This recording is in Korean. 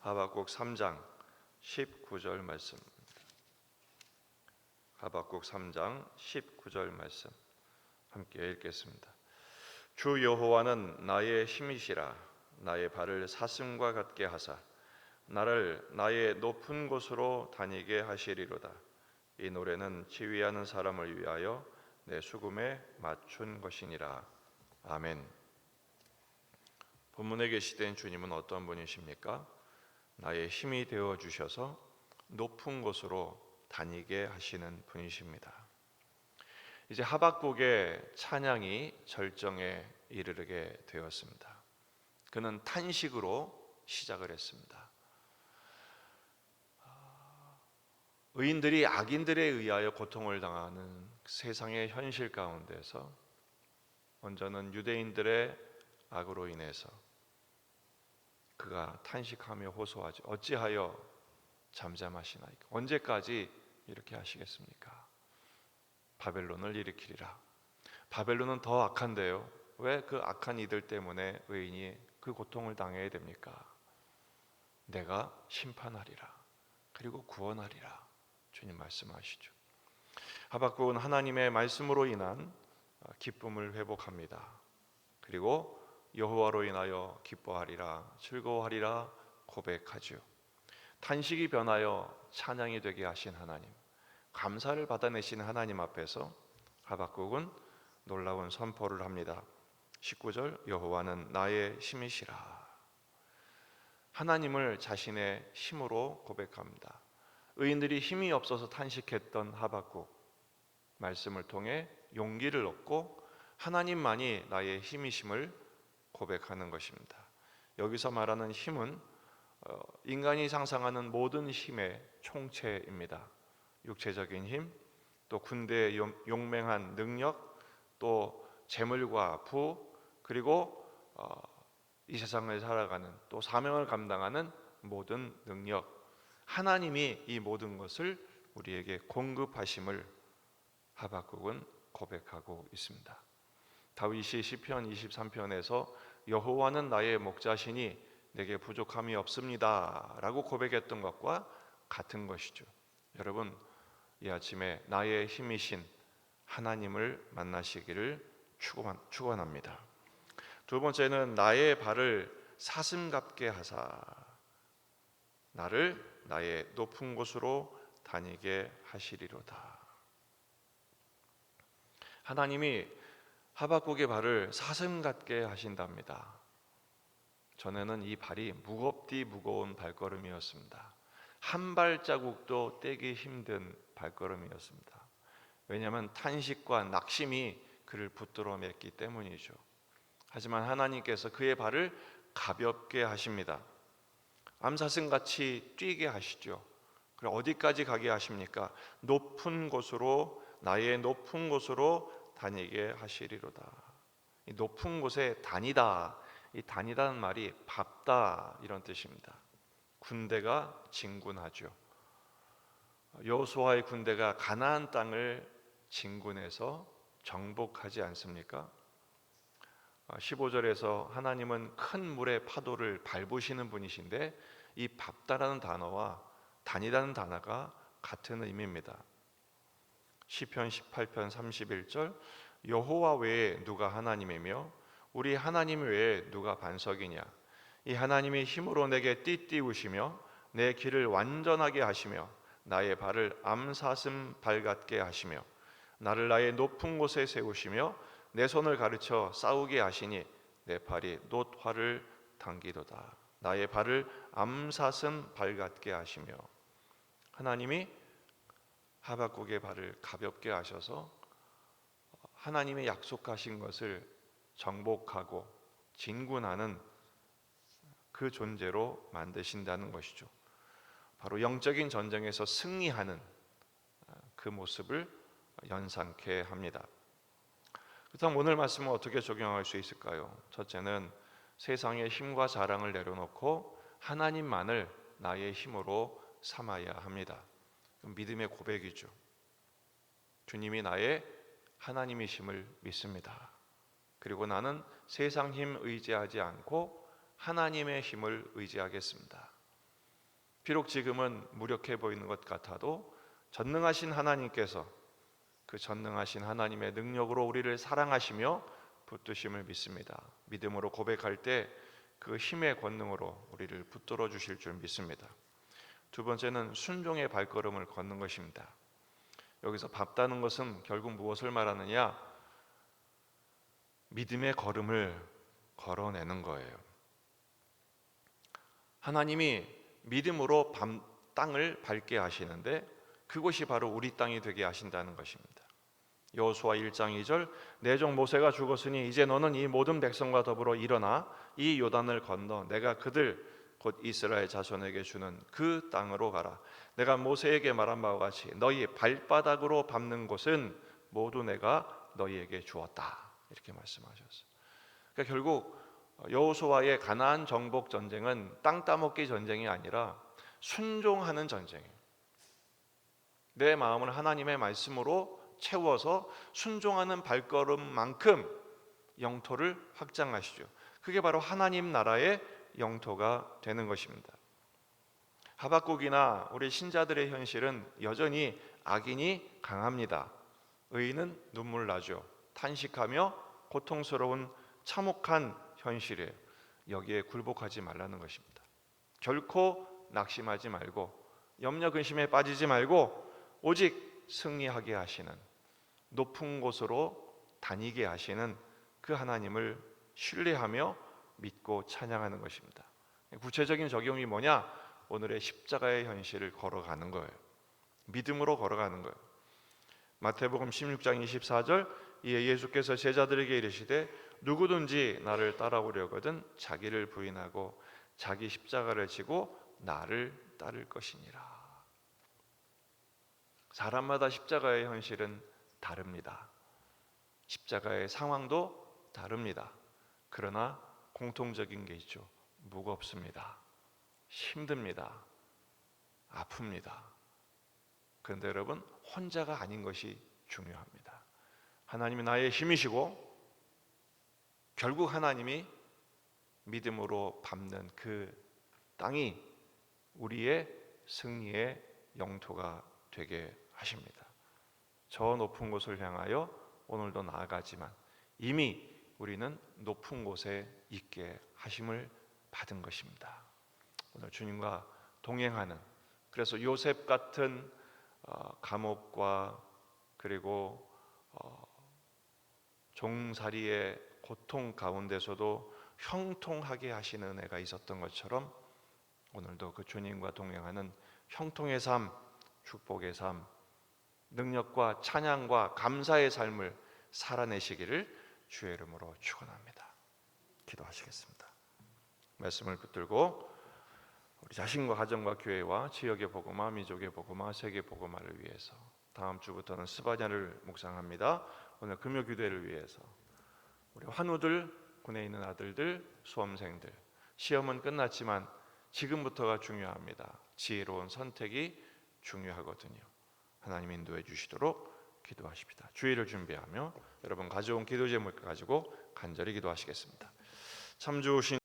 하박국 3장 19절 말씀. 하박국 3장 19절 말씀 함께 읽겠습니다. 주 여호와는 나의 힘이시라. 나의 발을 사슴과 같게 하사 나를 나의 높은 곳으로 다니게 하시리로다. 이 노래는 지휘하는 사람을 위하여 내 수금에 맞춘 것이니라. 아멘. 본문에 계시된 주님은 어떤 분이십니까? 나의 힘이 되어 주셔서 높은 곳으로 다니게 하시는 분이십니다. 이제 하박국의 찬양이 절정에 이르게 되었습니다. 그는 탄식으로 시작을 했습니다. 의인들이 악인들에 의하여 고통을 당하는 세상의 현실 가운데서 먼저는 유대인들의 악으로 인해서 그가 탄식하며 호소하죠. 어찌하여 잠잠하시나이까? 언제까지 이렇게 하시겠습니까? 바벨론을 일으키리라. 바벨론은 더 악한데요. 왜 그 악한 이들 때문에 의인이 그 고통을 당해야 됩니까? 내가 심판하리라. 그리고 구원하리라. 주님 말씀하시죠. 하박국은 하나님의 말씀으로 인한 기쁨을 회복합니다. 그리고 여호와로 인하여 기뻐하리라, 즐거워하리라 고백하죠. 탄식이 변하여 찬양이 되게 하신 하나님, 감사를 받아내신 하나님 앞에서 하박국은 놀라운 선포를 합니다. 19절, 여호와는 나의 힘이시라. 하나님을 자신의 힘으로 고백합니다. 의인들이 힘이 없어서 탄식했던 하박국, 말씀을 통해 용기를 얻고 하나님만이 나의 힘이심을 고백하는 것입니다. 여기서 말하는 힘은 인간이 상상하는 모든 힘의 총체입니다. 육체적인 힘, 또 군대의 용맹한 능력, 또 재물과 부, 그리고 이 세상을 살아가는 또 사명을 감당하는 모든 능력, 하나님이 이 모든 것을 우리에게 공급하심을 하박국은 고백하고 있습니다. 다윗이 시편 23편에서 여호와는 나의 목자시니 내게 부족함이 없습니다 라고 고백했던 것과 같은 것이죠. 여러분, 이 아침에 나의 힘이신 하나님을 만나시기를 축원합니다. 두 번째는 나의 발을 사슴 같게 하사 나를 나의 높은 곳으로 다니게 하시리로다. 하나님이 하박국의 발을 사슴 같게 하신답니다. 전에는 이 발이 무겁디 무거운 발걸음이었습니다. 한 발자국도 떼기 힘든 발걸음이었습니다. 왜냐하면 탄식과 낙심이 그를 붙들어 맸기 때문이죠. 하지만 하나님께서 그의 발을 가볍게 하십니다. 암사슴같이 뛰게 하시죠. 그럼 어디까지 가게 하십니까? 높은 곳으로, 나의 높은 곳으로 다니게 하시리로다. 이 높은 곳에 다니다, 이 다니다는 말이 밟다 이런 뜻입니다. 군대가 진군하죠. 여호수아의 군대가 가나안 땅을 진군해서 정복하지 않습니까? 15절에서 하나님은 큰 물의 파도를 밟으시는 분이신데 이 밟다라는 단어와 다니다는 단어가 같은 의미입니다. 시편 18편 31절, 여호와 외에 누가 하나님이며 우리 하나님 외에 누가 반석이냐? 이 하나님이 힘으로 내게 띠띠우시며 내 길을 완전하게 하시며 나의 발을 암사슴 발 같게 하시며 나를 나의 높은 곳에 세우시며 내 손을 가르쳐 싸우게 하시니 내 팔이 놋화를 당기도다. 나의 발을 암사슴 발 같게 하시며, 하나님이 하박국의 발을 가볍게 하셔서 하나님의 약속하신 것을 정복하고 진군하는 그 존재로 만드신다는 것이죠. 바로 영적인 전쟁에서 승리하는 그 모습을 연상케 합니다. 그렇다면 오늘 말씀은 어떻게 적용할 수 있을까요? 첫째는 세상의 힘과 자랑을 내려놓고 하나님만을 나의 힘으로 삼아야 합니다. 믿음의 고백이죠. 주님이 나의 하나님이심을 믿습니다. 그리고 나는 세상 힘 의지하지 않고 하나님의 힘을 의지하겠습니다. 비록 지금은 무력해 보이는 것 같아도 전능하신 하나님께서 그 전능하신 하나님의 능력으로 우리를 사랑하시며 붙드심을 믿습니다. 믿음으로 고백할 때 그 힘의 권능으로 우리를 붙들어 주실 줄 믿습니다. 두 번째는 순종의 발걸음을 걷는 것입니다. 여기서 밟다는 것은 결국 무엇을 말하느냐? 믿음의 걸음을 걸어내는 거예요. 하나님이 믿음으로 땅을 밟게 하시는데 그곳이 바로 우리 땅이 되게 하신다는 것입니다. 여호수아 1장 2절 내 종 모세가 죽었으니 이제 너는 이 모든 백성과 더불어 일어나 이 요단을 건너 내가 그들 곧 이스라엘 자손에게 주는 그 땅으로 가라. 내가 모세에게 말한 바와 같이 너희 발바닥으로 밟는 곳은 모두 내가 너희에게 주었다. 이렇게 말씀하셨어요. 그러니까 결국 여호수아의 가나안 정복 전쟁은 땅 따먹기 전쟁이 아니라 순종하는 전쟁이에요. 내 마음을 하나님의 말씀으로 채워서 순종하는 발걸음만큼 영토를 확장하시죠. 그게 바로 하나님 나라의 영토가 되는 것입니다. 하박국이나 우리 신자들의 현실은 여전히 악인이 강합니다. 의인은 눈물 나죠. 탄식하며 고통스러운 참혹한 현실이에요. 여기에 굴복하지 말라는 것입니다. 결코 낙심하지 말고 염려 근심에 빠지지 말고 오직 승리하게 하시는 높은 곳으로 다니게 하시는 그 하나님을 신뢰하며 믿고 찬양하는 것입니다. 구체적인 적용이 뭐냐? 오늘의 십자가의 현실을 걸어가는 거예요. 믿음으로 걸어가는 거예요. 마태복음 16장 24절 이에 예수께서 제자들에게 이르시되 누구든지 나를 따라오려거든 자기를 부인하고 자기 십자가를 지고 나를 따를 것이니라. 사람마다 십자가의 현실은 다릅니다. 십자가의 상황도 다릅니다. 그러나 공통적인 게 있죠. 무겁습니다. 힘듭니다. 아픕니다. 그런데 여러분 혼자가 아닌 것이 중요합니다. 하나님이 나의 힘이시고 결국 하나님이 믿음으로 밟는 그 땅이 우리의 승리의 영토가 되게 하십니다. 저 높은 곳을 향하여 오늘도 나아가지만 이미 우리는 높은 곳에 있게 하심을 받은 것입니다. 오늘 주님과 동행하는, 그래서 요셉 같은 감옥과 그리고 종살이의 고통 가운데서도 형통하게 하시는 은혜가 있었던 것처럼 오늘도 그 주님과 동행하는 형통의 삶, 축복의 삶, 능력과 찬양과 감사의 삶을 살아내시기를 주의 이름으로 축원합니다. 기도하시겠습니다. 말씀을 붙들고 우리 자신과 가정과 교회와 지역의 복음화, 민족의 복음화, 세계 복음화를 위해서 다음 주부터는 스바냐를 묵상합니다. 오늘 금요 기도회를 위해서 우리 환우들, 군에 있는 아들들, 수험생들, 시험은 끝났지만 지금부터가 중요합니다. 지혜로운 선택이 중요하거든요. 하나님 인도해 주시도록 기도하십니다. 주의를 준비하며 여러분 가져온 기도 제목 가지고 간절히 기도하시겠습니다. 참 좋으신